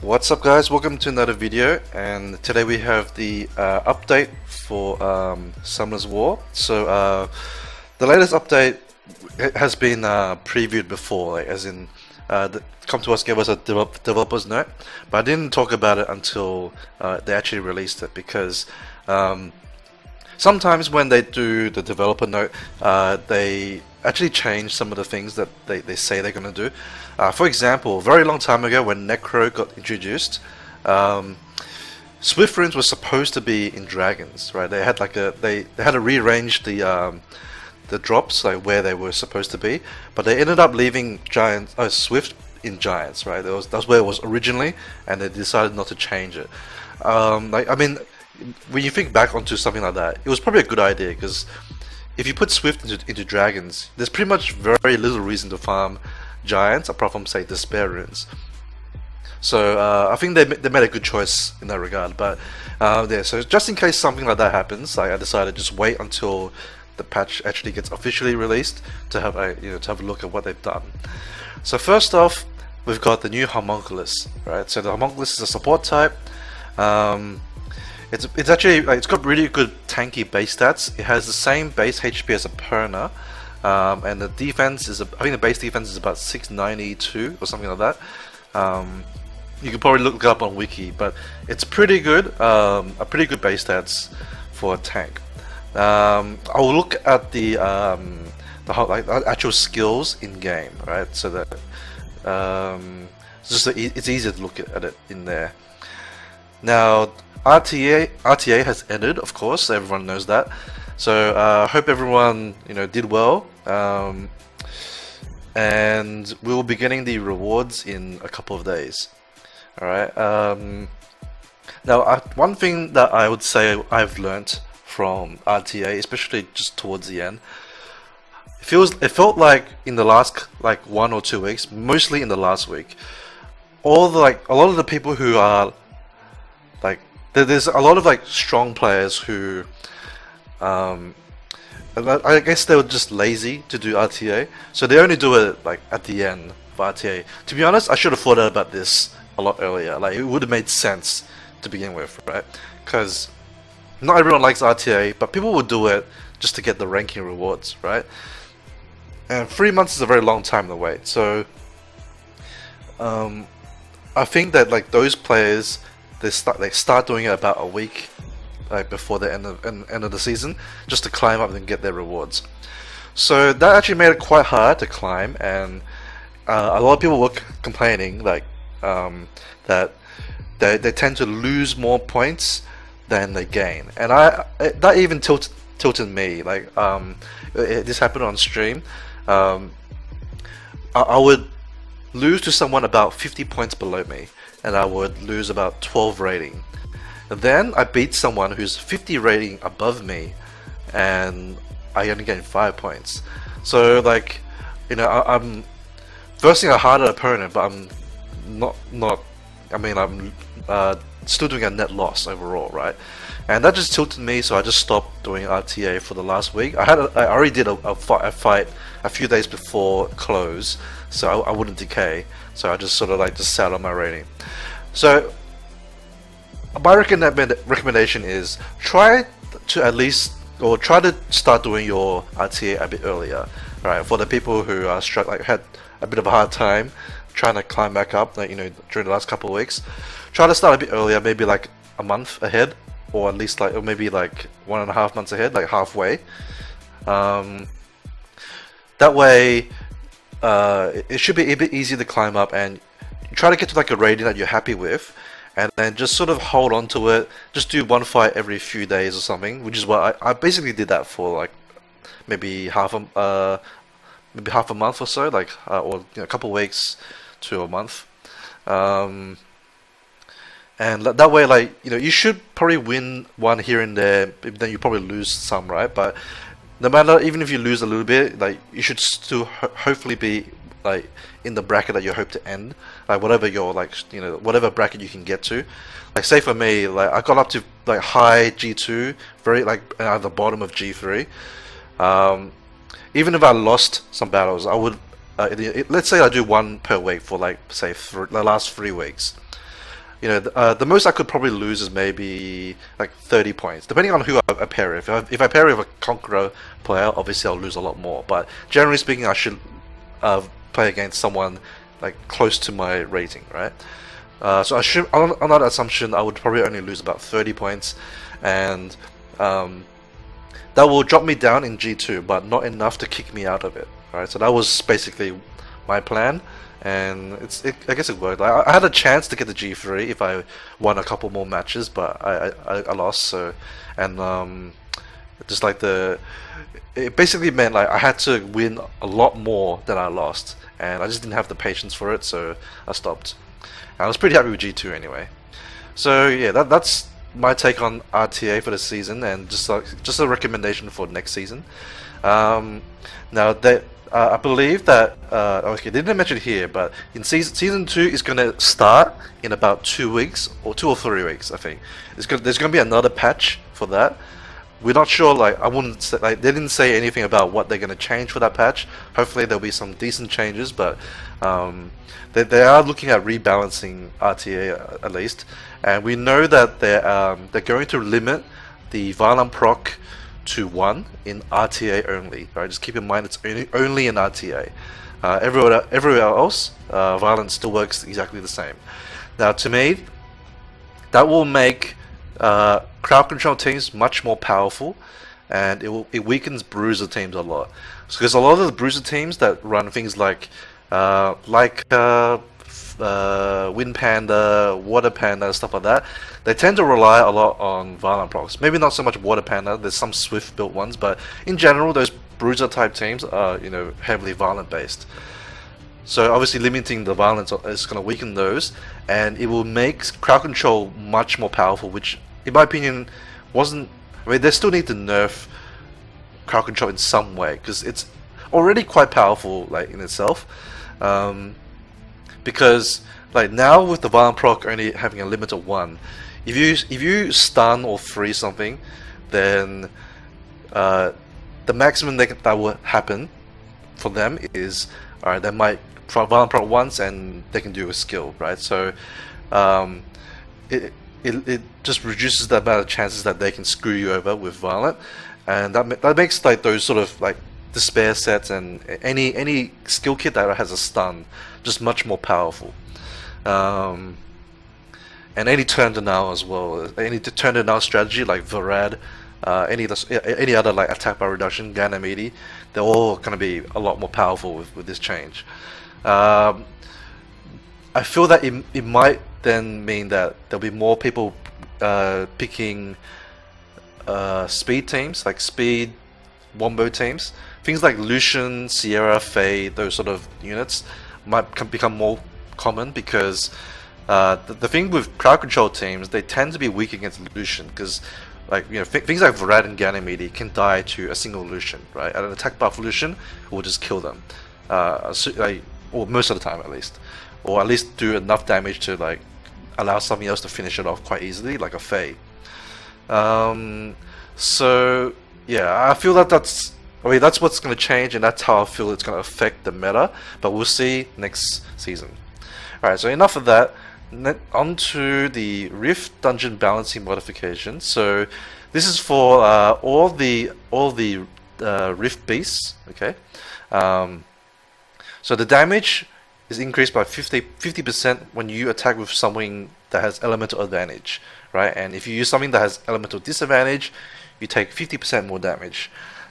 What's up guys, welcome to another video, and today we have the update for Summoner's War. So the latest update has been previewed before, like, as in Come To Us gave us a developer's note, but I didn't talk about it until they actually released it, because sometimes when they do the developer note, they actually change some of the things that they say they're going to do. For example, a very long time ago when Necro got introduced, Swift Runes was supposed to be in Dragons, right? They had like they had to rearrange the drops, like where they were supposed to be, but they ended up leaving Swift in Giants, right? That's where it was originally, and they decided not to change it. I mean, when you think back onto something like that, it was probably a good idea, because if you put Swift into Dragons, there's pretty much very little reason to farm Giants apart from, say, Despair Runes. So I think they made a good choice in that regard. But yeah, so just in case something like that happens, I decided to just wait until the patch actually gets officially released to have a to have a look at what they've done. So first off, we've got the new Homunculus, right? So the Homunculus is a support type. It's actually it's got really good tanky base stats. It has the same base HP as a Perna, and the defense is I think the base defense is about 692 or something like that. You can probably look it up on wiki, but it's pretty good. A pretty good base stats for a tank. I'll look at the actual skills in game, right? So that it's easier to look at it in there. Now, RTA has ended, of course, everyone knows that. So I hope everyone did well, and we will be getting the rewards in a couple of days. All right. Now, one thing that I would say I've learnt from RTA, especially just towards the end, it felt like in the last 1 or 2 weeks, mostly in the last week, a lot of the people who are there's a lot of strong players who I guess they were just lazy to do RTA, so they only do it at the end of RTA. To be honest, I should have thought about this a lot earlier. It would have made sense to begin with, right? Because not everyone likes RTA, but people will do it just to get the ranking rewards, right? And 3 months is a very long time to wait. So I think that those players, they start doing it about a week before the end of the season, just to climb up and get their rewards. So that actually made it quite hard to climb, and a lot of people were complaining that they tend to lose more points than they gain, and that even tilted me. This happened on stream. I would lose to someone about 50 points below me, and I would lose about 12 rating. Then I beat someone who's 50 rating above me, and I only gain 5 points. So I'm versing a harder opponent, but I'm I'm still doing a net loss overall, right? And that just tilted me, so I just stopped doing RTA for the last week. I already did a fight a few days before close, so I wouldn't decay. So I just sort of just sat on my rating. So my recommendation is try to start doing your RTA a bit earlier, right? For the people who are had a bit of a hard time trying to climb back up, during the last couple of weeks, try to start a bit earlier, maybe a month ahead, or at least or maybe 1.5 months ahead, halfway. That way, it should be a bit easier to climb up, and try to get to a rating that you're happy with, and then just sort of hold on to it. Just do one fight every few days or something, which is what I basically did that for maybe half a month or so, or a couple of weeks to a month. And that way, you should probably win one here and there, then you probably lose some, right? But no matter, even if you lose a little bit, you should still hopefully be in the bracket that you hope to end, whatever your whatever bracket you can get to. Say for me, I got up to high G2, very at the bottom of G3. Even if I lost some battles, I would let's say I do one per week for say the last 3 weeks. you know, the most I could probably lose is maybe like 30 points, depending on who I pair with. If I pair with a Conqueror player, obviously I'll lose a lot more. But generally speaking, I should play against someone like close to my rating, right? So I should, on that assumption, I would probably only lose about 30 points, and that will drop me down in G2, but not enough to kick me out of it, right? So that was basically my plan, and I guess it worked. I had a chance to get the G3 if I won a couple more matches, but I lost. So, and just like it basically meant like I had to win a lot more than I lost, and I just didn't have the patience for it, so I stopped. I was pretty happy with G2 anyway. So yeah, that's my take on RTA for the season, and just a recommendation for next season. Now that I believe that okay, they didn't mention it here, but in season 2 is going to start in about 2 weeks or 2 or 3 weeks, I think. There's going to be another patch for that. We're not sure. Like, I wouldn't say, like, they didn't say anything about what they're going to change for that patch. Hopefully there'll be some decent changes, but they are looking at rebalancing RTA at least, and we know that they're going to limit the violent proc to 1 in RTA only. Right, just keep in mind it's only in RTA. Everywhere else, violence still works exactly the same. Now, to me, that will make crowd control teams much more powerful, and it weakens bruiser teams a lot. Because a lot of the bruiser teams that run things like Wind Panda, Water Panda, stuff like that, they tend to rely a lot on violent procs. Maybe not so much Water Panda. There's some Swift built ones, but in general, those bruiser type teams are, you know, heavily violent based. So obviously limiting the violence is going to weaken those, and it will make crowd control much more powerful, which in my opinion wasn't. I mean, they still need to nerf crowd control in some way, because it's already quite powerful, like, in itself. Because like now with the violent proc only having a limit of 1, if you stun or freeze something, then the maximum that will happen for them is, alright, they might violent proc once and they can do a skill, right? So it just reduces the amount of chances that they can screw you over with violent, and that makes like those sort of like despair sets and any skill kit that has a stun just much more powerful. And any turn denial as well, any turn denial strategy like Varad, any other like attack by reduction, Ganymede, they're all going to be a lot more powerful with this change. I feel that it might then mean that there'll be more people picking speed teams, like speed wombo teams. Things like Lucian, Sierra, Faye, those sort of units might become more common, because the thing with crowd control teams, they tend to be weak against Lucian, because like, you know, things like Varad and Ganymede can die to a single Lucian, right? And an attack buff Lucian will just kill them, or most of the time at least, or at least do enough damage to like allow something else to finish it off quite easily, like a Faye. So yeah, I feel that that's what's going to change, and that's how I feel it's going to affect the meta, but we'll see next season. Alright, so enough of that. On to the Rift Dungeon Balancing modification. So this is for all the Rift beasts, okay? So the damage is increased by 50% when you attack with something that has elemental advantage, right? And if you use something that has elemental disadvantage, you take 50% more damage.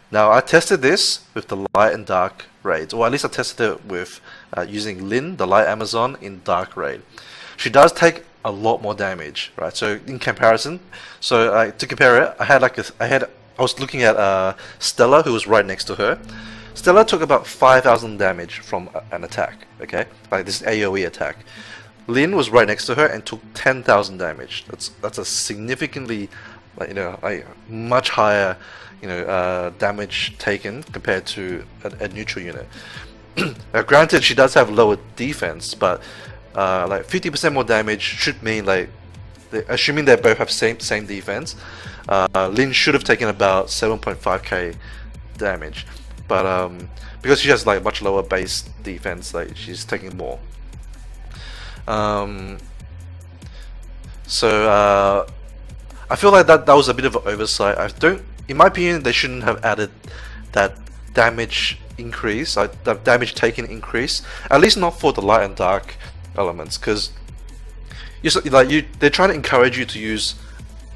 Now, I tested this with the light and dark raids, or at least I tested it with using Lyn, the light Amazon, in dark raid. She does take a lot more damage, right? So in comparison, so to compare it, I was looking at Stella, who was right next to her. Stella took about 5,000 damage from an attack, okay, like this AOE attack. Lyn was right next to her and took 10,000 damage. That's a significantly, like, you know, like much higher, you know, damage taken compared to a neutral unit. Now, granted, she does have lower defense, but like 50% more damage should mean, like, assuming they both have same defense, Lyn should have taken about 7.5k damage, but because she has like much lower base defense, like she's taking more. So I feel like that was a bit of an oversight. In my opinion, they shouldn't have added that damage increase, the damage taken increase, at least not for the light and dark elements, because they're trying to encourage you to use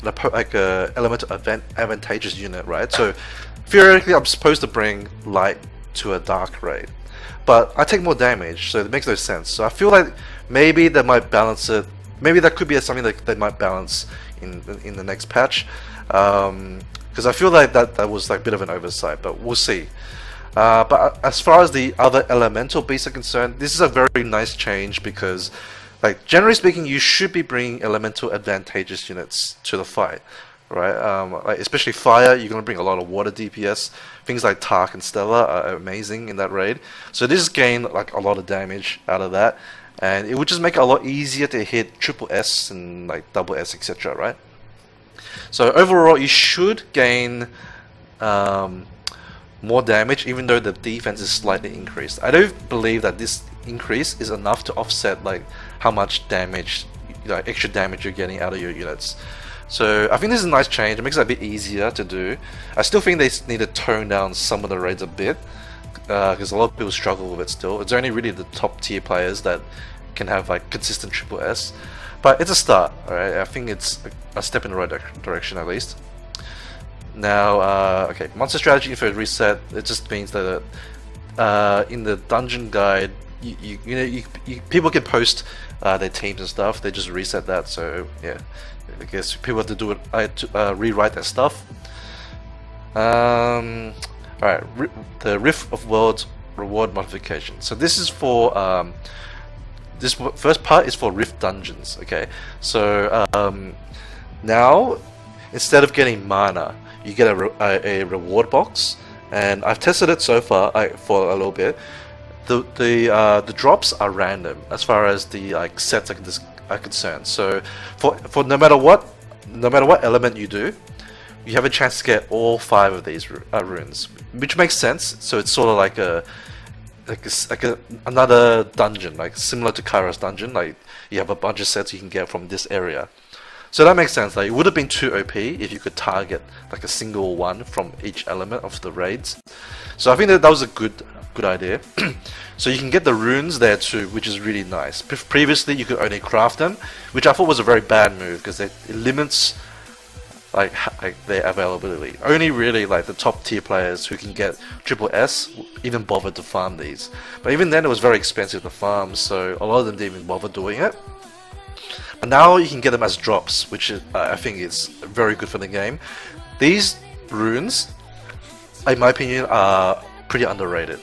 like a element advantageous unit, right? So theoretically, I'm supposed to bring light to a dark raid, but I take more damage, so it makes no sense. So I feel like maybe they might balance it. Maybe that could be something that they might balance in the next patch, because I feel like that was like a bit of an oversight, but we'll see. But as far as the other elemental beasts are concerned, this is a very nice change, because like generally speaking, you should be bringing elemental advantageous units to the fight, right? Like especially fire, you're going to bring a lot of water DPS. Things like Tark and Stella are amazing in that raid, so this gain like a lot of damage out of that, and it would just make it a lot easier to hit triple S and like double S, etc., right? So overall, you should gain more damage, even though the defense is slightly increased. I don't believe that this increase is enough to offset like how much damage, like extra damage you're getting out of your units. So I think this is a nice change. It makes it a bit easier to do. I still think they need to tone down some of the raids a bit, because a lot of people struggle with it still. It's only really the top tier players that can have like consistent triple S, but it's a start. Alright, I think it's a step in the right direction at least. Now, okay, monster strategy info reset. It just means that in the dungeon guide, people can post their teams and stuff. They just reset that. So yeah, I guess people have to do it. To rewrite their stuff. All right, the Rift of Worlds reward modification. So this is for this first part is for Rift dungeons. Okay, so now instead of getting mana, you get a reward box, and I've tested it so far for a little bit. The drops are random as far as the like sets are concerned. So for no matter what element you do, you have a chance to get all 5 of these runes, which makes sense. So it's sort of like another dungeon, like similar to Kairos dungeon. Like you have a bunch of sets you can get from this area. So that makes sense. Like it would have been too OP if you could target like a single one from each element of the raids. So I think that was a good idea. So you can get the runes there too, which is really nice. Previously you could only craft them, which I thought was a very bad move, because it limits like their availability. Only really like the top tier players who can get triple S even bothered to farm these. But even then it was very expensive to farm, so a lot of them didn't even bother doing it. But now you can get them as drops, which is, I think is very good for the game. These runes, in my opinion, are pretty underrated.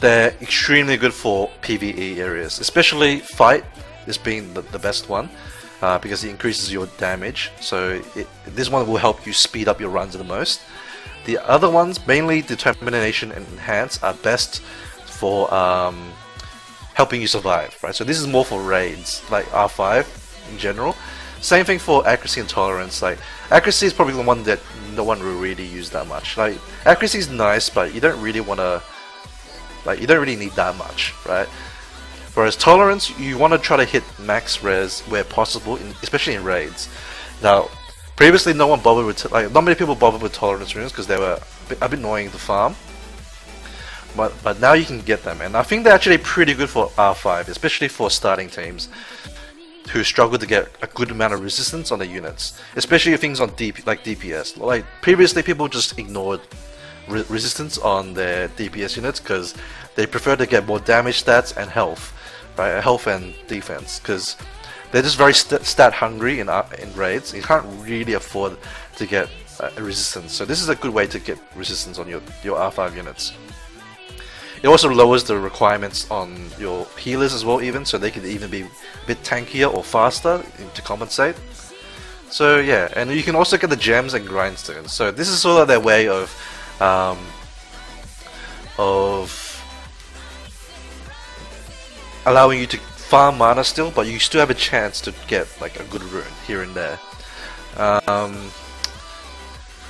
They're extremely good for PvE areas, especially fight is being the best one, because it increases your damage. So this one will help you speed up your runs the most. The other ones, mainly Determination and Enhance, are best for helping you survive, right? So this is more for raids, like R5 in general. Same thing for Accuracy and Tolerance. Like Accuracy is probably the one that no one will really use that much. Like Accuracy is nice, but you don't really want to, like you don't really need that much, right? Whereas Tolerance, you want to try to hit max res where possible, especially in raids. Now, previously no one bothered with, like not many people bothered with Tolerance runes because they were a bit annoying to farm. But now you can get them, and I think they're actually pretty good for R5, especially for starting teams who struggle to get a good amount of resistance on their units, especially things on like DPS. Like previously, people just ignored resistance on their DPS units because they prefer to get more damage stats and health, right? Health and defense, because they're just very stat hungry in raids. You can't really afford to get resistance, so this is a good way to get resistance on your R5 units. It also lowers the requirements on your healers as well, even, so they can even be a bit tankier or faster to compensate. So yeah, and you can also get the gems and grindstones. So this is sort of their way of allowing you to farm mana still, but you still have a chance to get like a good rune here and there.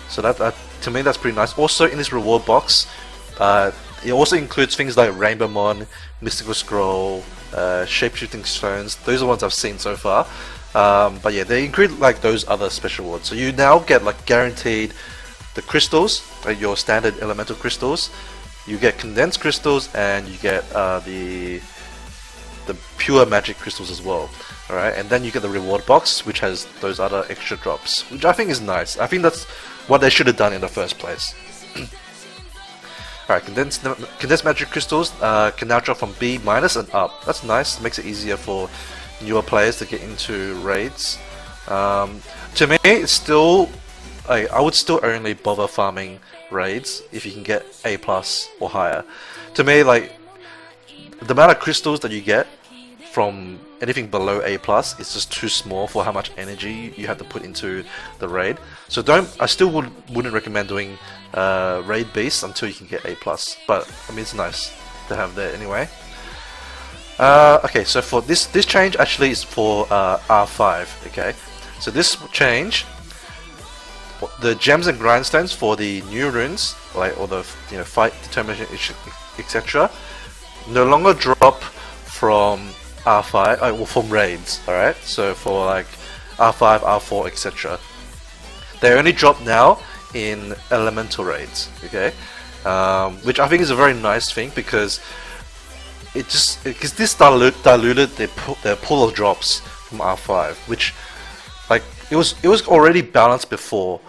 So that to me that's pretty nice. Also in this reward box, It also includes things like Rainbow Mon, Mystical Scroll, Shapeshifting Stones. Those are the ones I've seen so far. But yeah, they include like those other special ones. So you now get like guaranteed the crystals, like your standard elemental crystals. You get condensed crystals, and you get the pure magic crystals as well. Alright, and then you get the reward box, which has those other extra drops, which I think is nice. I think that's what they should have done in the first place. Alright, condensed magic crystals can now drop from B- and up. That's nice, makes it easier for newer players to get into raids. To me, it's still, I would still only bother farming raids if you can get A+ or higher. To me, like, the amount of crystals that you get from anything below A+ is just too small for how much energy you have to put into the raid. So I still wouldn't recommend doing raid beasts until you can get A+. But I mean, it's nice to have there anyway. Okay, so for this change actually is for R5. Okay, so this change, the gems and grindstones for the new runes, like or the fight, determination, etc., no longer drop from R5, well, from raids. Alright, so for like R5, R4, etc., they only drop now in elemental raids. Okay, which I think is a very nice thing, because this diluted their pool of drops from R5, which like it was already balanced before,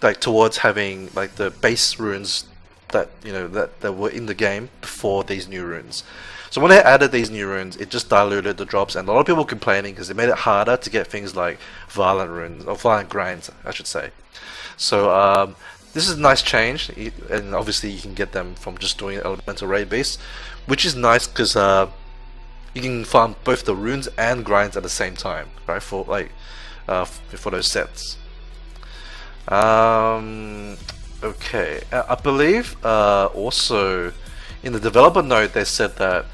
like towards having like the base runes that that were in the game before these new runes. So when they added these new runes, it just diluted the drops, and a lot of people complaining because it made it harder to get things like violent runes, or violent grinds, I should say. So this is a nice change, and obviously you can get them from just doing elemental raid base, which is nice because you can farm both the runes and grinds at the same time, right? For like for those sets. Okay, I believe also in the developer note they said that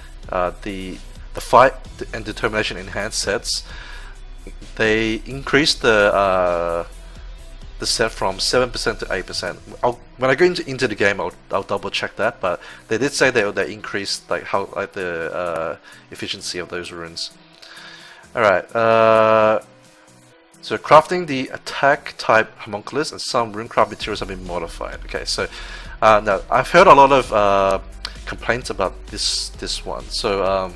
the fight and determination enhanced sets, they increased the set from 7% to 8%. When I go into the game, I'll double check that, but they did say they increased like the efficiency of those runes. All right. So crafting the attack type Homunculus and some runecraft materials have been modified. Okay, so now I've heard a lot of complaints about this one. So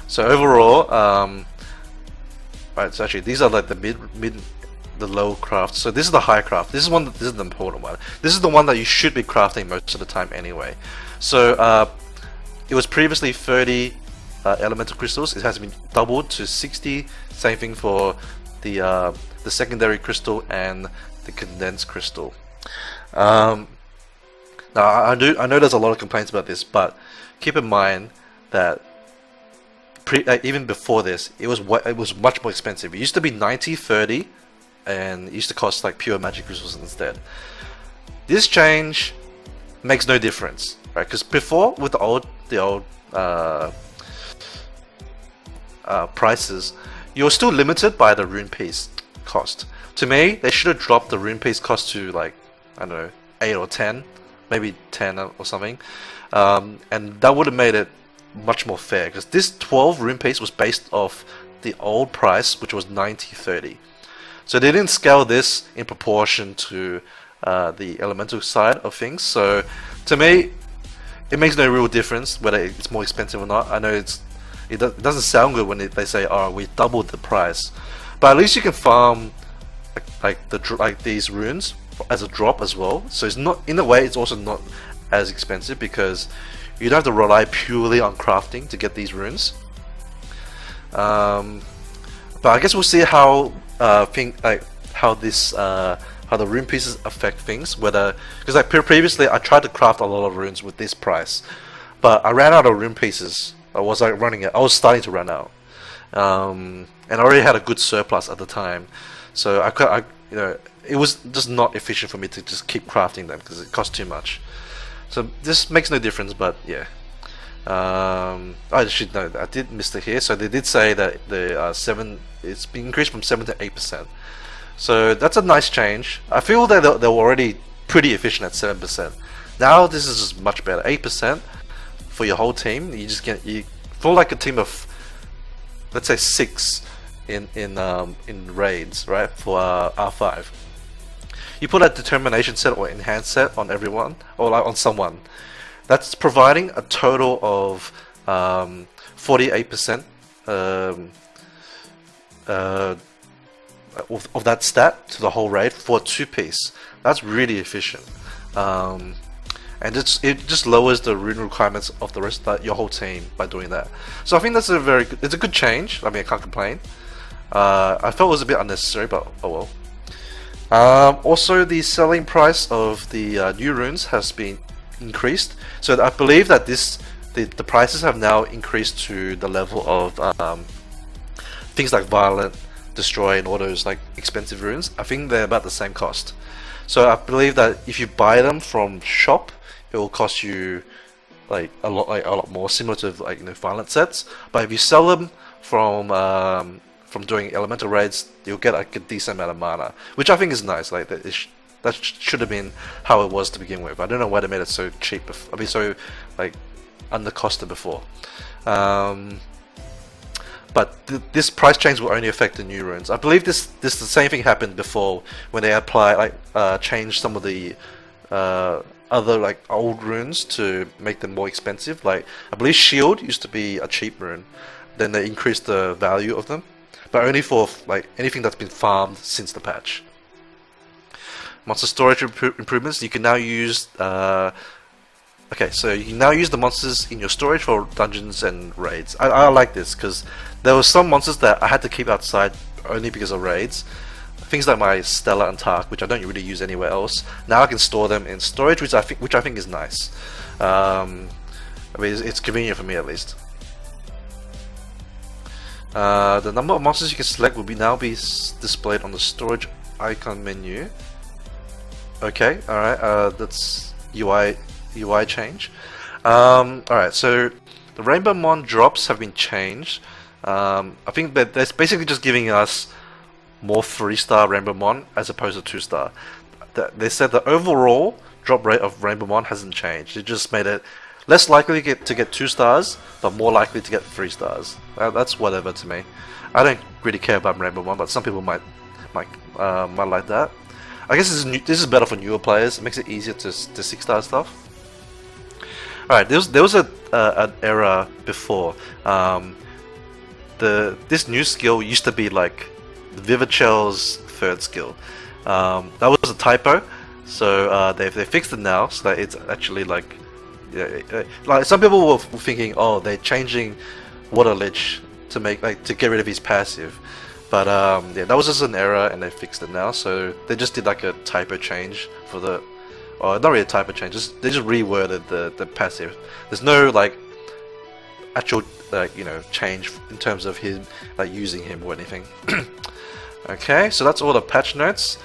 so overall, right. So actually, these are like the low craft. So this is the high craft. This is the important one. This is the one that you should be crafting most of the time anyway. So it was previously 30 elemental crystals. It has been doubled to 60. Same thing for the secondary crystal and the condensed crystal. Now I know there's a lot of complaints about this, but keep in mind that even before this, it was much more expensive. It used to be 90/30, and it used to cost like pure magic crystals instead. This change makes no difference, right? Because before, with the old prices, you're still limited by the rune piece cost. To me, they should have dropped the rune piece cost to like, I don't know, 8 or 10, maybe 10 or something, and that would have made it much more fair, because this 12 rune piece was based off the old price, which was 90/30. So they didn't scale this in proportion to the elemental side of things. So to me, it makes no real difference whether it's more expensive or not. I know it doesn't sound good when they say, "Oh, we doubled the price," but at least you can farm like these runes as a drop as well. So it's not, in a way, it's also not as expensive, because you don't have to rely purely on crafting to get these runes. But I guess we'll see how how the rune pieces affect things. Whether, because like previously I tried to craft a lot of runes with this price, but I ran out of rune pieces. I was starting to run out, and I already had a good surplus at the time, so it was just not efficient for me to just keep crafting them because it cost too much. So this makes no difference, but yeah. I should know that I did miss it here. So they did say that the it's been increased from 7 to 8%. So that's a nice change. I feel that they were already pretty efficient at 7%. Now this is just much better. 8% for your whole team. You just get you for like a team of, let's say 6 in raids, right? For R5. You put a determination set or enhance set on everyone, or like on someone. That's providing a total of 48% of that stat to the whole raid for a 2-piece. That's really efficient, and it just lowers the rune requirements of the rest of your whole team by doing that. So I think that's it's a good change. I mean, I can't complain. I felt it was a bit unnecessary, but oh well. Also, the selling price of the new runes has been increased, so I believe that the prices have now increased to the level of things like Violent, Destroy, and all those like expensive runes. I think they're about the same cost. So I believe that if you buy them from shop, it will cost you like a lot more, similar to like, you know, Violent sets. But if you sell them from doing elemental raids, you'll get like a decent amount of mana, which I think is nice. Like that should have been how it was to begin with. I don't know why they made it so cheap. I mean, so like undercosted before. But this price change will only affect the new runes. I believe the same thing happened before when they changed some of the other like old runes to make them more expensive. Like I believe Shield used to be a cheap rune, then they increased the value of them, but only for like anything that's been farmed since the patch. Monster storage improvements. You can now use okay, so you can now use the monsters in your storage for dungeons and raids. I like this because there were some monsters that I had to keep outside only because of raids. Things like my Stella and Tark, which I don't really use anywhere else. Now I can store them in storage, which I think is nice. I mean, it's convenient for me at least. The number of monsters you can select will now be displayed on the storage icon menu. Okay, alright, that's UI change. Alright, so the Rainbow Mon drops have been changed. I think that that's basically just giving us more 3-star Rainbow Mon as opposed to 2-star. They said the overall drop rate of Rainbow Mon hasn't changed. It just made it less likely to get 2 stars, but more likely to get 3 stars. That's whatever to me. I don't really care about Rainbow Mon, but some people might like that. I guess this is better for newer players. It makes it easier to 6-star stuff. Alright, there was an error before. This new skill used to be like Vivichel's 3rd skill. That was a typo, so they fixed it now, so that it's actually like, like some people were thinking, oh, they're changing Water Lich to get rid of his passive, but yeah, that was just an error, and they fixed it now. So they just did like a typo change for the, or not really a typo change, they just reworded the passive. There's no like actual you know, change in terms of him like using him or anything. Okay, so that's all the patch notes.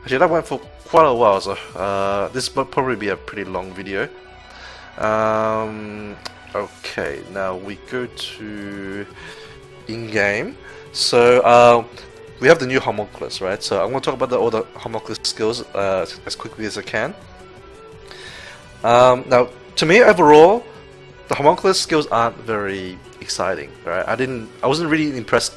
Actually, that went for quite a while, so this will probably be a pretty long video. Okay, now we go to in-game. So we have the new Homunculus, right? So I'm going to talk about all the Homunculus skills as quickly as I can. Now, to me, overall, the Homunculus skills aren't very exciting, right? I wasn't really impressed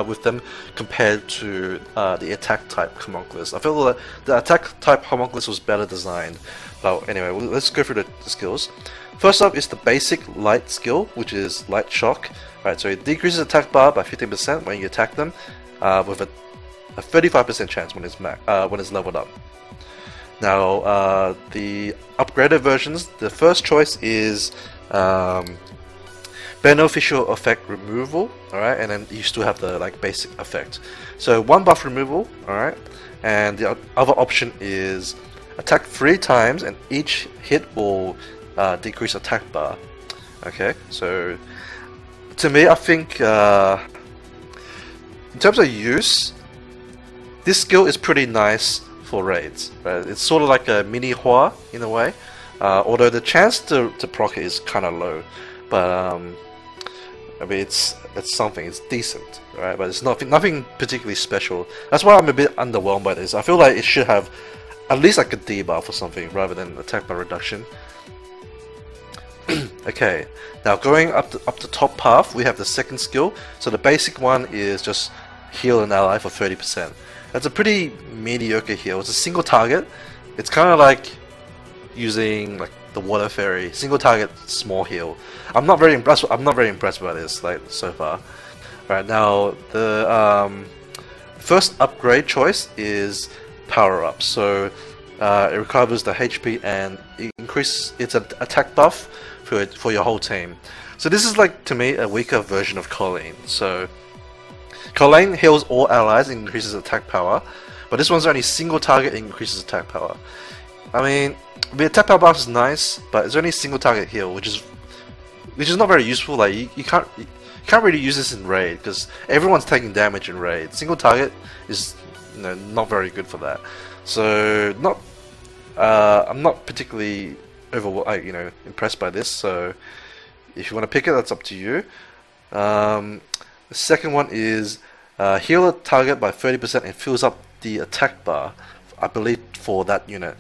with them compared to the attack type Homunculus. I feel that the attack type Homunculus was better designed. But anyway, let's go through the skills. First up is the basic light skill, which is Light Shock. Right, so it decreases attack bar by 15% when you attack them, with a 35% chance when it's leveled up. Now, the upgraded versions, the first choice is beneficial effect removal, alright, and then you still have the like basic effect. So 1 buff removal, alright, and the other option is attack 3 times and each hit will decrease attack bar. Okay, so to me, I think in terms of use, this skill is pretty nice for raids. Right? It's sort of like a mini Hua in a way, although the chance to proc it is kind of low. But I mean, it's something. It's decent, right? But it's nothing particularly special. That's why I'm a bit underwhelmed by this. I feel like it should have at least like a debuff or something rather than attack bar reduction. Okay, now going up the top path, we have the second skill. So the basic one is just heal an ally for 30%. That's a pretty mediocre heal. It's a single target. It's kind of like using like the water fairy, single target, small heal. I'm not very impressed. I'm not very impressed by this like so far. Right now, the first upgrade choice is power up. So it recovers the HP and it increases its attack buff for your whole team. So this is like, to me, a weaker version of Colleen. So Colleen heals all allies and increases attack power, but this one's only single target and increases attack power. I mean, the attack power buff is nice, but it's only single target heal, which is not very useful. Like you can't really use this in raid because everyone's taking damage in raid. Single target is not very good for that. So I'm not particularly impressed by this. So if you want to pick it, that's up to you. The second one is heal a target by 30% and fills up the attack bar, I believe, for that unit.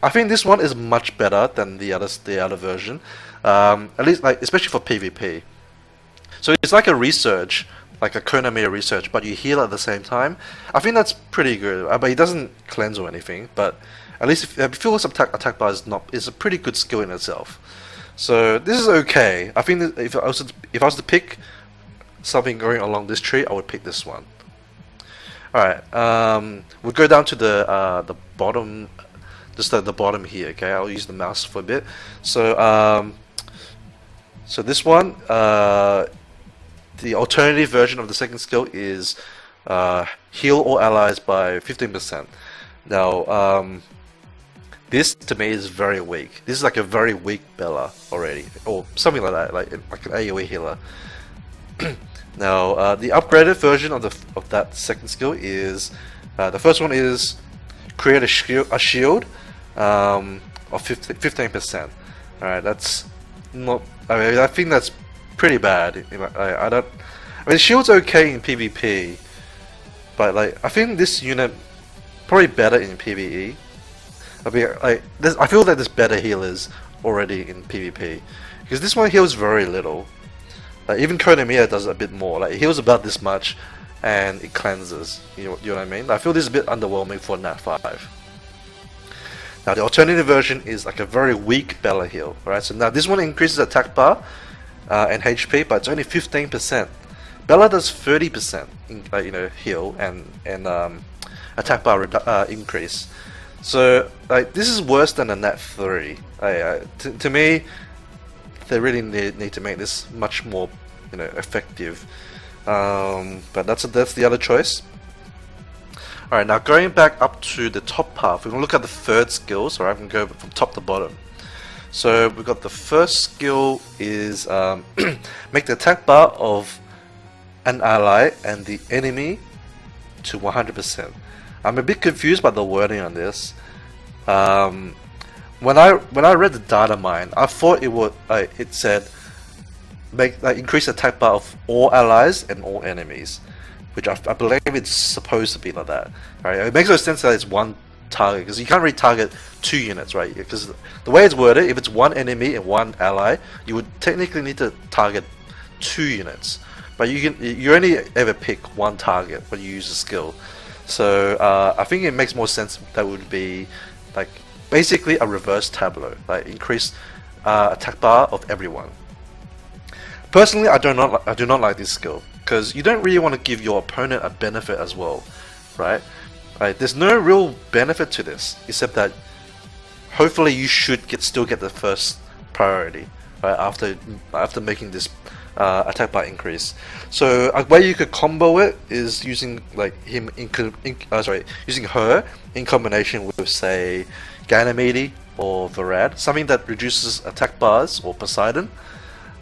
I think this one is much better than the other version, at least especially for PvP. So it's like a research, like a Konami research, but you heal at the same time. I think that's pretty good. But it doesn't cleanse or anything. But at least if fills up attack bar is a pretty good skill in itself. So this is okay. I think if I was to pick something going along this tree, I would pick this one. Alright, we'll go down to the bottom, just the bottom here. Okay, I'll use the mouse for a bit. So so this one, the alternative version of the second skill is heal all allies by 15%. Now, this to me is very weak. This is like a very weak Bella already, or something like that, like an AoE healer. Now, the upgraded version of that second skill is the first one is create a shield of 15%. All right, that's not. I mean, I think that's pretty bad. I mean, shield's okay in PvP, but like I think this unit probably better in PvE. I mean, I feel that there's better healers already in PvP because this one heals very little. Like even Konami does a bit more. Like it heals about this much, and it cleanses. You know what I mean? I feel this is a bit underwhelming for Nat 5. Now the alternative version is like a very weak Bella heal. Right? So now this one increases attack bar and HP, but it's only 15%. Bella does 30% heal and attack bar increase. So like this is worse than a Nat 3. To me, they really need to make this much more effective. But that's the other choice. Alright, now going back up to the top path, we're going to look at the third skill. So I'm going to go from top to bottom. So we've got the first skill is make the attack bar of an ally and the enemy to 100%. I'm a bit confused by the wording on this. When I read the data mine, I thought it said increase attack bar of all allies and all enemies, which I believe it's supposed to be like that. Right? It makes no sense that it's one target because you can't really target two units, right? Because the way it's worded, if it's one enemy and one ally, you would technically need to target 2 units, but you only ever pick one target when you use a skill. So I think it makes more sense that would be like basically a reverse tableau, like increase attack bar of everyone. Personally, I do not like this skill because you don't really want to give your opponent a benefit as well, right? Like, there's no real benefit to this except that hopefully you should still get the first priority, right? After making this attack bar increase. So a way you could combo it is using like using her in combination with say Ganymede or Varad, something that reduces attack bars, or Poseidon.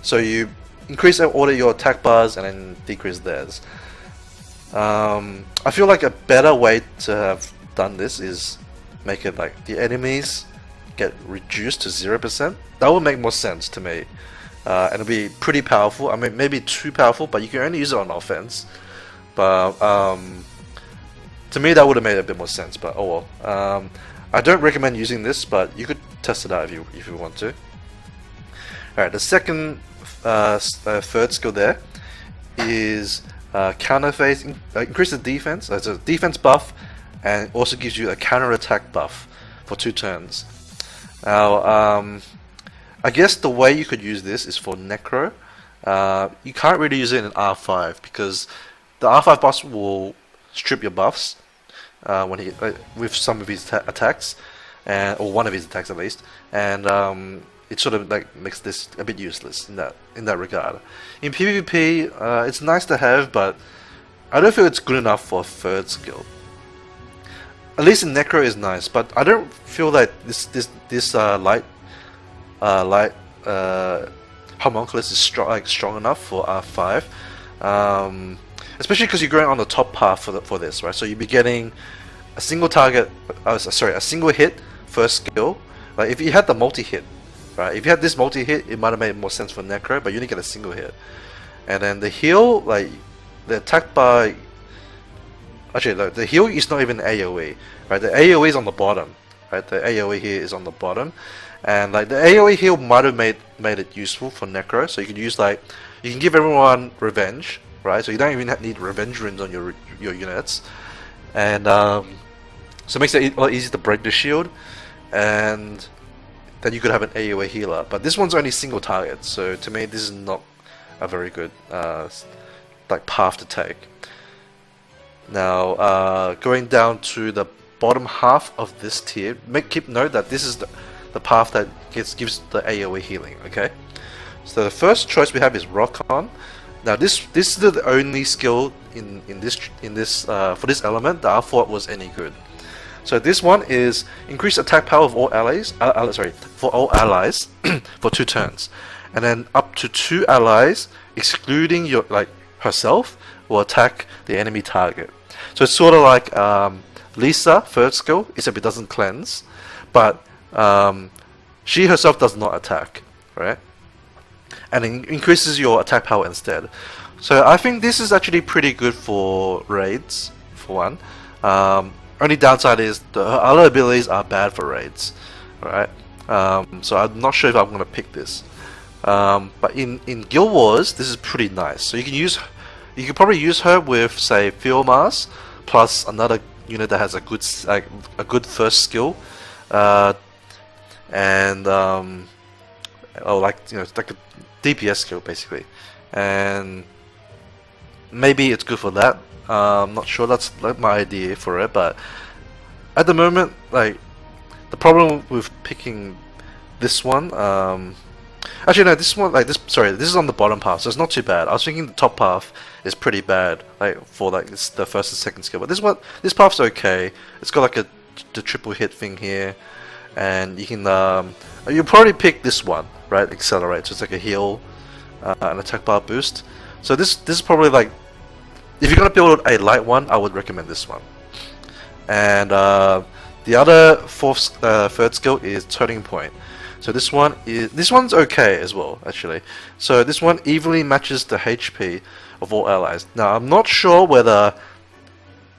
So you increase all of your attack bars and then decrease theirs. I feel like a better way to have done this is make it like the enemies get reduced to 0%. That would make more sense to me. And it'll be pretty powerful. I mean, maybe too powerful, but you can only use it on offense. But to me, that would have made a bit more sense. But oh well. I don't recommend using this, but you could test it out if you want to. Alright, the second third skill there is counter phase, increases defense. It's a defense buff, and also gives you a counter attack buff for 2 turns. Now, I guess the way you could use this is for Necro. You can't really use it in R5 because the R5 boss will strip your buffs when he with some of his attacks, or one of his attacks at least, and it sort of like makes this a bit useless in that regard. In PvP, it's nice to have, but I don't feel it's good enough for a third skill. At least in Necro is nice, but I don't feel that this light Homunculus is strong enough for R5, especially because you're going on the top path for this, right? So you'll be getting a single target, a single hit first skill. Like if you had the multi-hit, right? If you had this multi-hit, it might have made more sense for Necro, but you only get a single hit. And then the heal, like the attack by, actually the heal is not even AoE, right? The AoE is on the bottom, right? The AoE here is on the bottom. And like the AoE heal might have made it useful for Necro, so you can use you can give everyone revenge, right? So you don't even need revenge runes on your units, and so it makes it a lot easier to break the shield, and then you could have an AoE healer. But this one's only single target, so to me this is not a very good like path to take. Now going down to the bottom half of this tier, keep note that this is the path that gives the AoE healing. Okay, so the first choice we have is Rock On. Now this is the only skill in this for this element that I thought was any good. So this one is increase attack power of all allies. For all allies for 2 turns, and then up to 2 allies, excluding your herself, will attack the enemy target. So it's sort of like Lisa third skill, except it doesn't cleanse, but she herself does not attack, right? And it increases your attack power instead. So I think this is actually pretty good for raids, for one. Only downside is the other abilities are bad for raids, right? So I'm not sure if I'm gonna pick this. But in Guild Wars, this is pretty nice. So you can probably use her with, say, Field Mass plus another unit that has a good first skill, and it's like a DPS skill basically, and maybe it's good for that. I'm not sure, that's like my idea for it, but at the moment, like the problem with picking this one, actually no, this one, this is on the bottom path, so it's not too bad. I was thinking the top path is pretty bad, for it's the first and second skill, but this path's okay. It's got the triple hit thing here, and you can you'll probably pick this one, right? Accelerate, so it's like a heal, an attack bar boost. So this is probably if you're gonna build a light one, I would recommend this one. And the other third skill is Turning Point. So this one's okay as well, actually. So this one evenly matches the HP of all allies. Now I'm not sure whether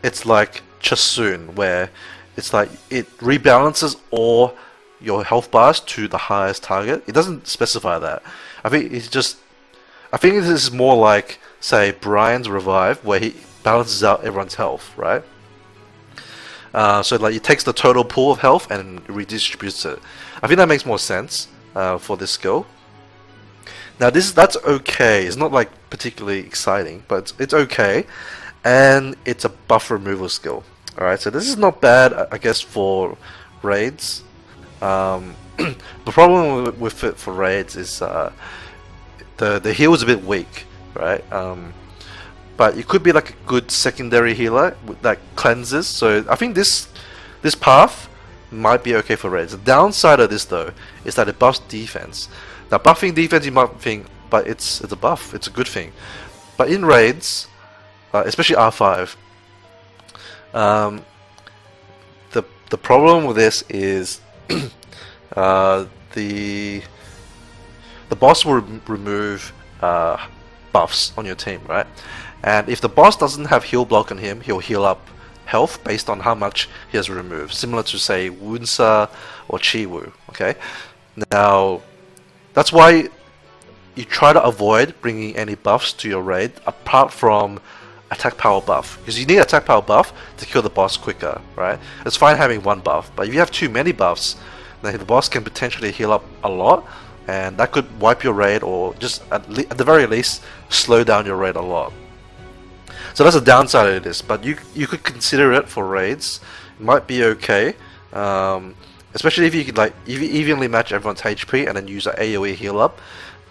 it's like Chasun, where it's like it rebalances all your health bars to the highest target. It doesn't specify that. I think this is more like, say, Brian's Revive, where he balances out everyone's health, right? So it takes the total pool of health and redistributes it. I think that makes more sense for this skill. Now that's okay. It's not particularly exciting, but it's okay, and it's a buff removal skill. All right, so this is not bad, I guess, for raids. The problem with it for raids is the heal is a bit weak, right? But it could be like a good secondary healer that cleanses. So I think this path might be okay for raids. The downside of this though is that it buffs defense. Now buffing defense, you might think, but it's a buff. It's a good thing. But in raids, especially R5, the problem with this is the boss will remove buffs on your team, right? And if the boss doesn't have heal block on him, he'll heal up health based on how much he has removed, similar to say Wunsa or Chiwu. Okay, now that's why you try to avoid bringing any buffs to your raid apart from attack power buff, because you need attack power buff to kill the boss quicker, right? It's fine having one buff, but if you have too many buffs, then the boss can potentially heal up a lot, and that could wipe your raid, or just at the very least slow down your raid a lot. So that's a downside of this, but you could consider it for raids. It might be okay, especially if you could like evenly match everyone's HP and then use an AoE heal up.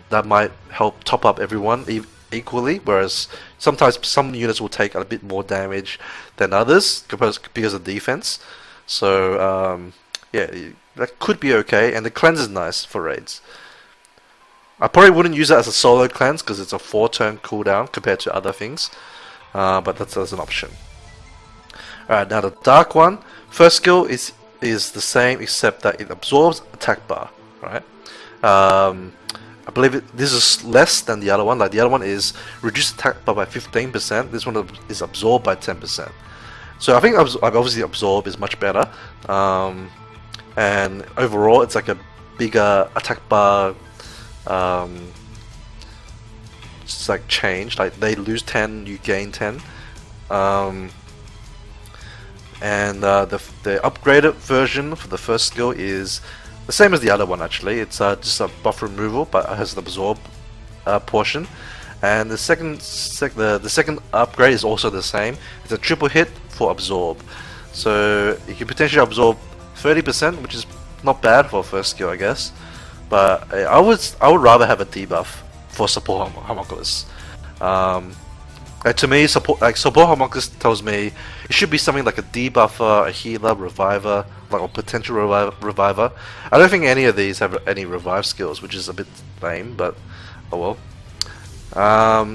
That might help top up everyone equally, whereas sometimes some units will take a bit more damage than others because of defense. So yeah, that could be okay, and the cleanse is nice for raids. I probably wouldn't use it as a solo cleanse because it's a 4-turn cooldown compared to other things, but that's an option. Alright, now the dark one, first skill is the same except that it absorbs attack bar, right? I believe this is less than the other one. Like the other one is reduced attack bar by 15%. This one is absorbed by 10%. So I think obviously absorb is much better. And overall, it's like a bigger attack bar. It's like change. Like they lose 10, you gain 10. And the upgraded version for the first skill is the same as the other one actually. It's just a buff removal, but it has an absorb portion. And the second upgrade is also the same. It's a triple hit for absorb. So you can potentially absorb 30%, which is not bad for a first skill, I guess. But I would rather have a debuff for support Homunculus. To me, support Homunculus tells me it should be something like a debuffer, a healer, reviver, like a potential reviver. I don't think any of these have any revive skills, which is a bit lame, but oh well.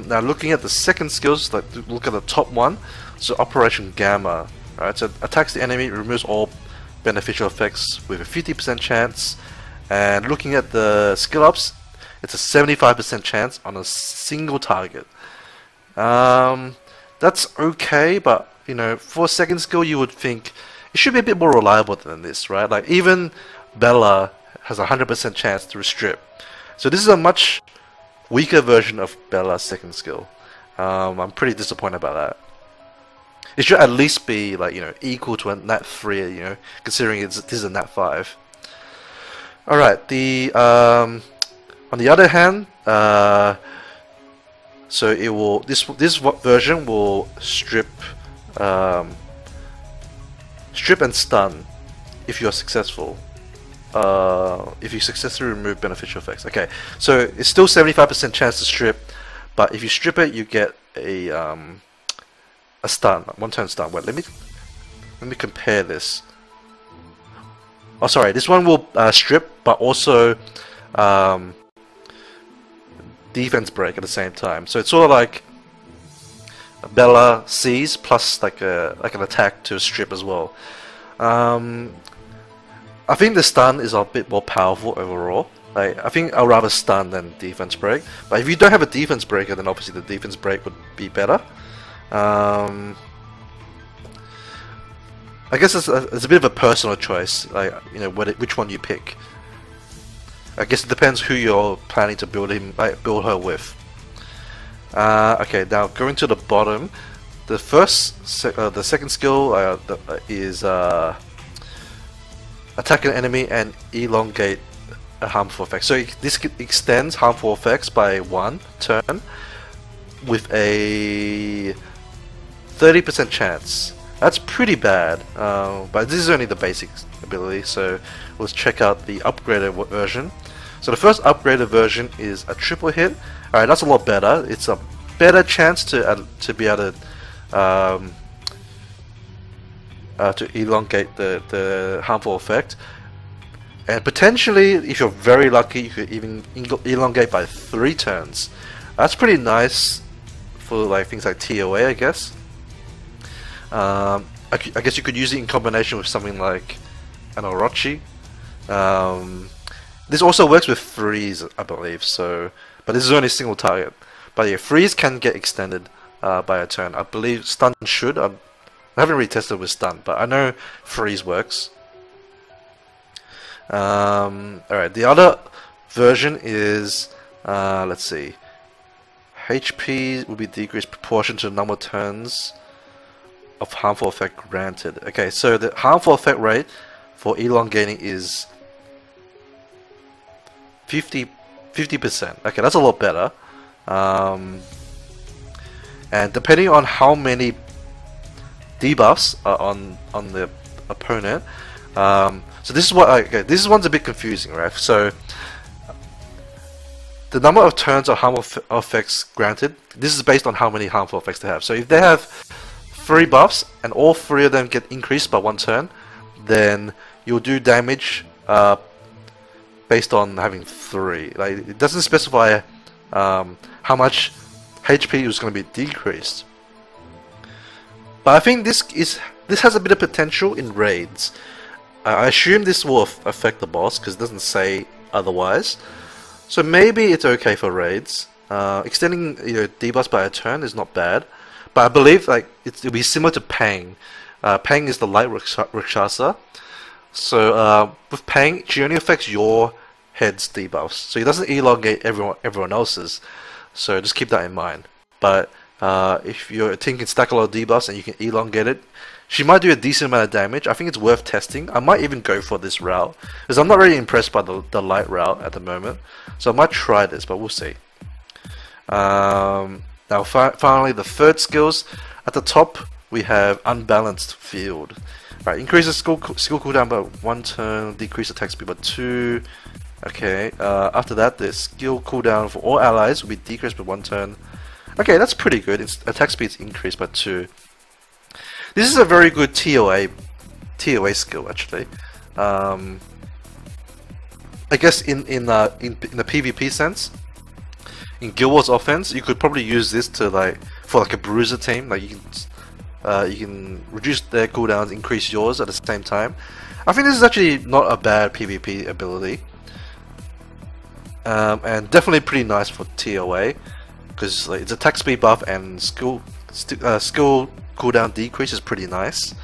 Now looking at the second skills, like look at the top one, so Operation Gamma. Right, so attacks the enemy, removes all beneficial effects with a 50% chance. And looking at the skill ups, it's a 75% chance on a single target. That's okay, but you know, for a second skill, you would think it should be a bit more reliable than this, right? Like even Bella has a 100% chance to strip, so this is a much weaker version of Bella's second skill. I'm pretty disappointed about that. It should at least be like, you know, equal to a Nat 3, you know, considering this is a Nat 5. All right, on the other hand, so it will this version will strip and stun if you are successful. If you successfully remove beneficial effects. Okay, so it's still 75% chance to strip, but if you strip it, you get a stun, 1-turn stun. Wait, let me compare this. Oh, sorry, this one will strip, but also defense break at the same time. So it's sort of like Bella Seize plus like an attack to strip as well. I think the stun is a bit more powerful overall. Like, I think I'll rather stun than defense break. But if you don't have a defense breaker, then obviously the defense break would be better. I guess it's a bit of a personal choice, like, you know, which one you pick. I guess it depends who you're planning to build her with. Okay, now going to the bottom, the second skill is attack an enemy and elongate a harmful effect. So this extends harmful effects by 1 turn with a 30% chance. That's pretty bad, but this is only the basic ability, so let's check out the upgraded version. So the first upgraded version is a triple hit. Alright, that's a lot better. It's a better chance to be able to elongate the harmful effect, and potentially, if you're very lucky, you could even elongate by 3 turns. That's pretty nice for like things like TOA, I guess. I guess you could use it in combination with something like an Orochi. This also works with freeze, I believe. So, but this is only a single target. But yeah, freeze can get extended by a turn. I believe stun should. I haven't really tested with stun, but I know freeze works. Alright, the other version is, let's see, HP will be decreased proportion to the number of turns of harmful effect granted. Okay, so the harmful effect rate for elongating is 50%. Okay, that's a lot better. And depending on how many debuffs are on the opponent, so this is what okay, this one's a bit confusing, right? So the number of turns of harmful effects granted, this is based on how many harmful effects they have. So if they have 3 buffs and all 3 of them get increased by 1 turn, then you'll do damage based on having 3. Like, it doesn't specify how much HP is going to be decreased. But I think this has a bit of potential in raids. I assume this will affect the boss because it doesn't say otherwise. So maybe it's okay for raids. Extending debuffs by a turn is not bad, but I believe like it'll be similar to Pang. Pang is the light Rakshasa. So with Pang, she only affects your head's debuffs, so it doesn't elongate everyone else's. So just keep that in mind. But if your team can stack a lot of debuffs and you can elongate it, she might do a decent amount of damage. I think it's worth testing. I might even go for this route because I'm not really impressed by the light route at the moment. So I might try this, but we'll see. Now finally, the third skills. At the top we have Unbalanced Field. Right, increases skill cooldown by 1 turn, decrease attack speed by 2. Okay, after that the skill cooldown for all allies will be decreased by 1 turn. Okay, that's pretty good. Its attack speed is increased by 2. This is a very good TOA skill actually. I guess in the PvP sense, in Guild Wars offense, you could probably use this to for a bruiser team. Like you can reduce their cooldowns, increase yours at the same time. I think this is actually not a bad PvP ability, and definitely pretty nice for TOA because it's attack speed buff and skill cooldown decrease is pretty nice.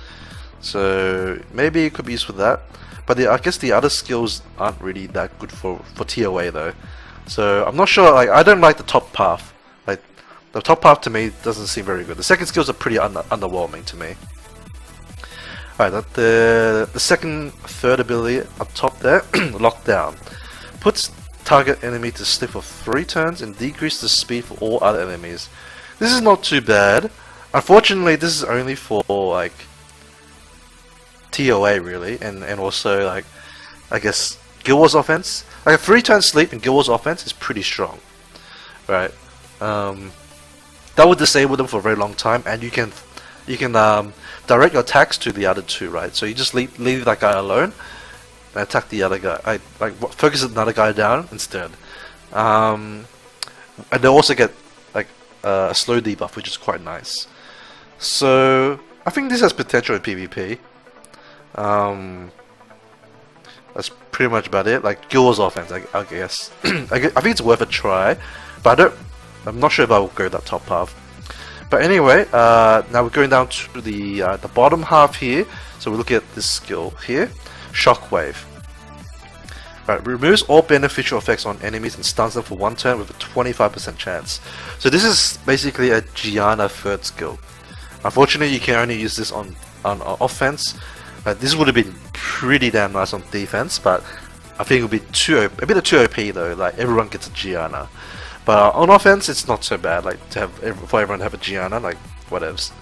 So maybe it could be used for that. But I guess the other skills aren't really that good for TOA though. So I'm not sure. Like, I don't like the top path. Like, the top path to me doesn't seem very good. The second skills are pretty underwhelming to me. Alright, the third ability up top there, Lockdown, puts target enemy to sleep for 3 turns and decrease the speed for all other enemies. This is not too bad. Unfortunately, this is only for like TOA really, and also like I guess Guild Wars offense. Like a 3-turn sleep in Guild Wars offense is pretty strong, right? That would disable them for a very long time, and you can direct your attacks to the other 2, right? So you just leave that guy alone and attack the other guy. Focus another guy down instead. And they also get like a slow debuff, which is quite nice. So I think this has potential in PvP. That's pretty much about it. Like Guild Wars offense, I guess. I think it's worth a try, but I'm not sure if I will go that top path. But anyway, now we're going down to the bottom half here. So we look at this skill here, Shockwave. Right, removes all beneficial effects on enemies and stuns them for 1 turn with a 25% chance. So this is basically a Gianna third skill. Unfortunately, you can only use this on offense. This would have been pretty damn nice on defense, but I think it would be a bit too OP though. Like everyone gets a Gianna, but on offense, it's not so bad. Like for everyone to have a Gianna, like whatevs.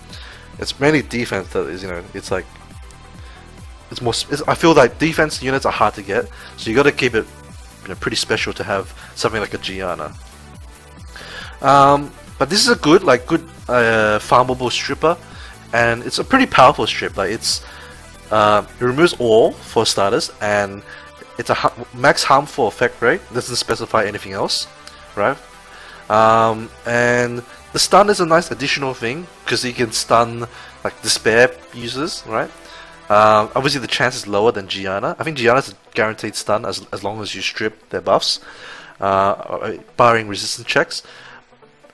It's mainly defense that is, it's like I feel like defense units are hard to get, so you got to keep it, pretty special to have something like a Gianna. But this is a good farmable stripper, and it's a pretty powerful strip. Like it removes all for starters, and it's a max harmful effect rate. It doesn't specify anything else, right? And the stun is a nice additional thing because you can stun like despair users, right? Obviously the chance is lower than Gianna. I think Gianna's a guaranteed stun as long as you strip their buffs, barring resistance checks.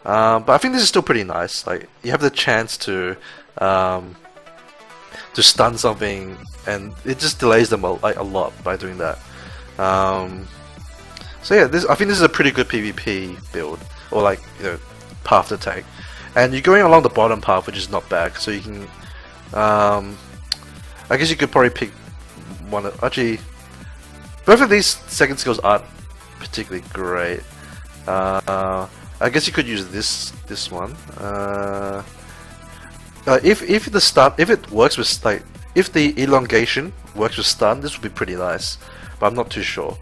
But I think this is still pretty nice. Like you have the chance to to stun something, and it just delays them a lot by doing that. So yeah, I think this is a pretty good PvP build, or like, you know, path to take. And you're going along the bottom path, which is not bad. So you can, I guess you could probably pick one. Actually, both of these second skills aren't particularly great. I guess you could use this one. If it works with, like, if the elongation works with stun, this would be pretty nice. But I'm not too sure.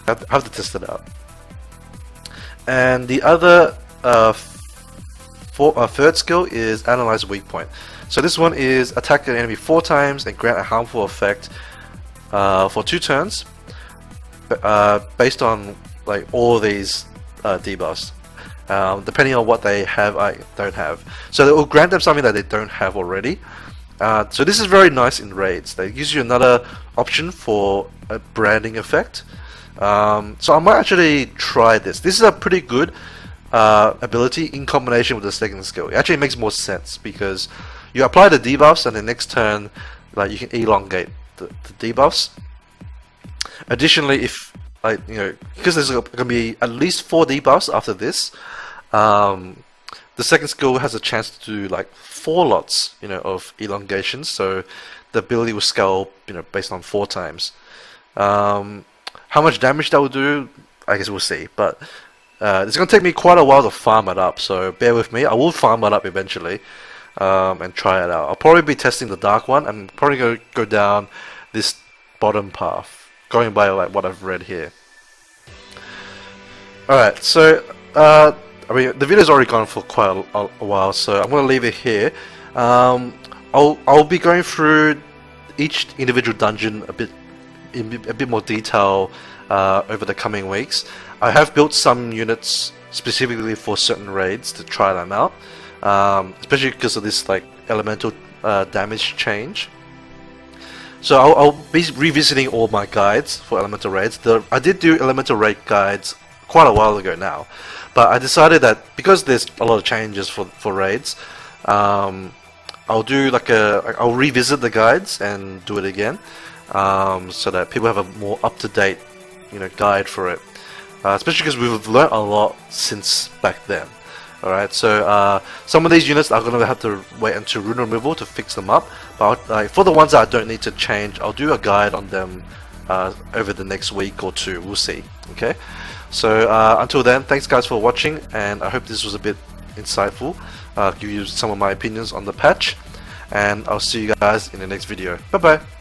I have to test it out. And the other third skill is Analyze Weak Point. So this one is attack an enemy 4 times and grant a harmful effect for 2 turns, based on like all these debuffs, depending on what they have, I don't have. So it will grant them something that they don't have already. So this is very nice in raids. They gives you another option for a branding effect. So I might actually try this. This is a pretty good ability in combination with the second skill. It actually makes more sense because you apply the debuffs, and the next turn, like, you can elongate the debuffs. Additionally, if, like, you know, because there's going to be at least 4 debuffs after this, the second skill has a chance to do like 4 lots, you know, of elongations. So the ability will scale, you know, based on 4 times. How much damage that will do, I guess we'll see. But it's going to take me quite a while to farm it up, so bear with me. I will farm it up eventually and try it out. I'll probably be testing the dark one. I'm probably going to go down this bottom path, going by like what I've read here. Alright, so I mean, the video's already gone for quite a while, so I'm going to leave it here. I'll be going through each individual dungeon in a bit more detail over the coming weeks. I have built some units specifically for certain raids to try them out, especially because of this like elemental damage change. So I'll be revisiting all my guides for elemental raids. I did do elemental raid guides quite a while ago now, but I decided that because there's a lot of changes for raids, I'll do like I'll revisit the guides and do it again, so that people have a more up-to-date, you know, guide for it. Especially because we've learned a lot since back then. Alright, so some of these units are going to have to wait until rune removal to fix them up, but for the ones that I don't need to change, I'll do a guide on them over the next week or 2. We'll see. Okay, so until then, thanks guys for watching, and I hope this was a bit insightful. Give you some of my opinions on the patch, and I'll see you guys in the next video. Bye bye.